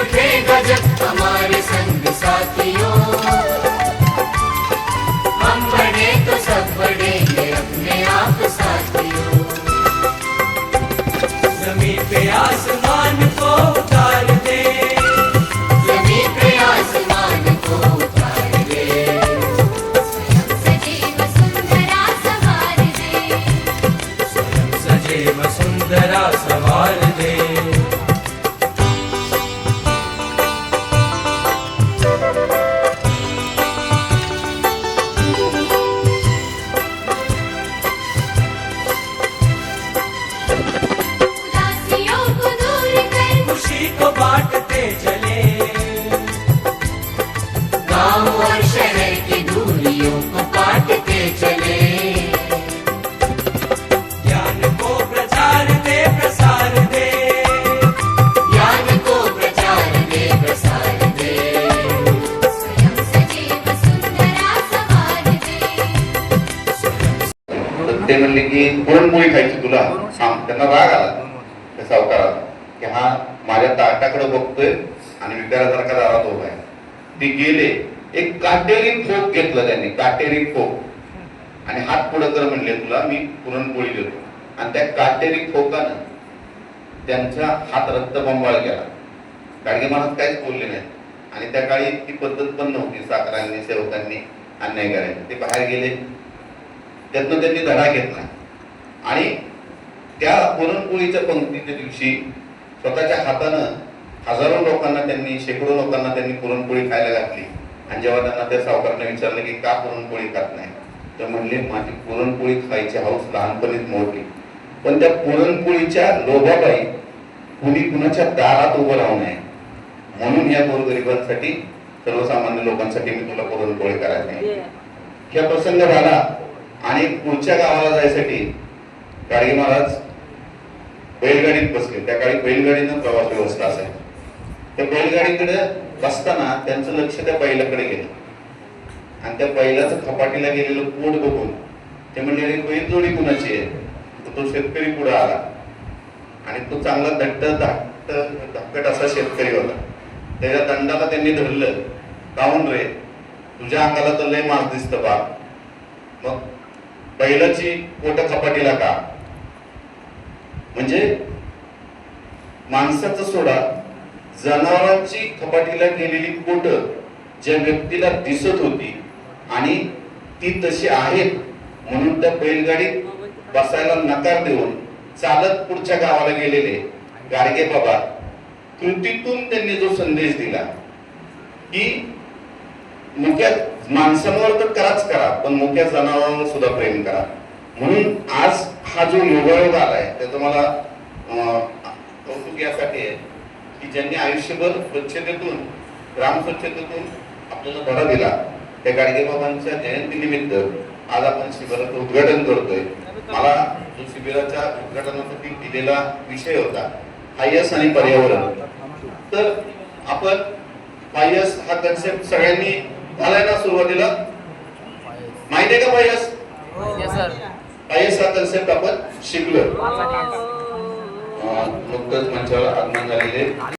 उठे गजब हमारे संग साथियों, हम बड़े तो सब बढ़ेंगे अपने आप साथियों। जमीन पे आसमान को उतार दे, जमीन पे आसमान को उतार दे, सजे वसुंधरा सवार दे, सजे वसुंधरा सवार दे। उदासियों को दूर कर खुशी को बांटते चले, गांव और शहर की दूरियों को काटते चले, ज्ञान को प्रचार दे प्रसार दे, ज्ञान को प्रचार दे प्रसार दे, स्वयं सजे वसुंधरा सवार दे। तर ते म्हणले की पुरणपोळी खायची तुला सांग. त्यांना राग आला त्या सावकाराला की हा माझ्या ताटाकडे बघतोय आणि विकारासारखा दारात उभा आहे. ते गेले, एक काटेरी खोक घेतलं त्यांनी, काटेरी खोक, आणि हात पुढे कर म्हणले तुला मी पुरणपोळी देतो. आणि त्या काटेरी खोकानं त्यांचा हात रक्तबंबाळ केला. गाडगे महाराज काहीच बोलले नाही. आणि त्या काळी ती पद्धत पण नव्हती साखरांनी सेवकांनी अन्याय करायची. ते बाहेर गेले, त्यातनं त्यांनी धडा घेतला आणि त्या पुरणपोळीच्या पंक्तीच्या दिवशी स्वतःच्या हातानं हजारो लोकांना त्यांनी, शेकडो लोकांना त्यांनी पुरणपोळी खायला घातली. आणि जेव्हा त्यांना त्या सावकाराने विचारलं की का पुरणपोळी खात नाही, तर म्हणले माझी पुरणपोळी खायची हौस लहानपणीच मोडली, पण त्या पुरणपोळीच्या लोभापायी कुणी कुणाच्या दारात उभं राहू नये म्हणून या गोरगरिबांसाठी, सर्वसामान्य लोकांसाठी मी तुला पुरणपोळी करायची. हा प्रसंग झाला आणि पुढच्या गावाला जायसाठी गाडगे महाराज बैलगाडीत बसले. त्या काळी बैलगाडीनं प्रवास व्यवस्था असायची. त्या बैलगाडीकडे बसताना त्यांचं लक्ष त्या बैलाकडे गेलं आणि त्या बैलाचं खपाटीला गेलेलं पोट बघून ते म्हणले अरे बैल जोडी कुणाची आहे. तो शेतकरी पुढे आला आणि तो चांगला धक्कट असा शेतकरी होता. त्याच्या दंडाला त्यांनी धरलं, काहून रे तुझ्या अंगाला तर लय मांस दिसतं बा, मग बैलाची पोट खपाटीला का. म्हणजे माणसाचं सोडा, जनावरांची खपाटीला गेलेली पोट ज्या व्यक्तीला दिसत होती आणि ती तशी आहेत म्हणून त्या बैलगाडीत बसायला नकार देऊन चालत पुढच्या गावाला गेलेले गाडगे बाबा, कृतीतून त्यांनी जो संदेश दिला की मुक्या माणसांवर तर कराच करा पण मुक्या जनावरांवर सुद्धा प्रेम करा. म्हणून आज हा जो योगायोग आलाय त्याचं मला कौतुक यासाठी आहे की ज्यांनी आयुष्यभर स्वच्छतेतून, ग्राम स्वच्छतेतून आपल्याला धडा दिला. त्या गाडगे बाबांच्या जयंतीनिमित्त आज आपण शिबिराचं उद्घाटन करतोय. मला जो शिबिराच्या उद्घाटनासाठी दिलेला विषय होता पायस आणि पर्यावरण, तर आपण पायस हा कन्सेप्ट सगळ्यांनी झालाय ना सुरुवातीला, माहिती आहे का पायस? पायस हा कन्सेप्ट आपण शिकलो. नुकतंच मंचावर आगमन झालेले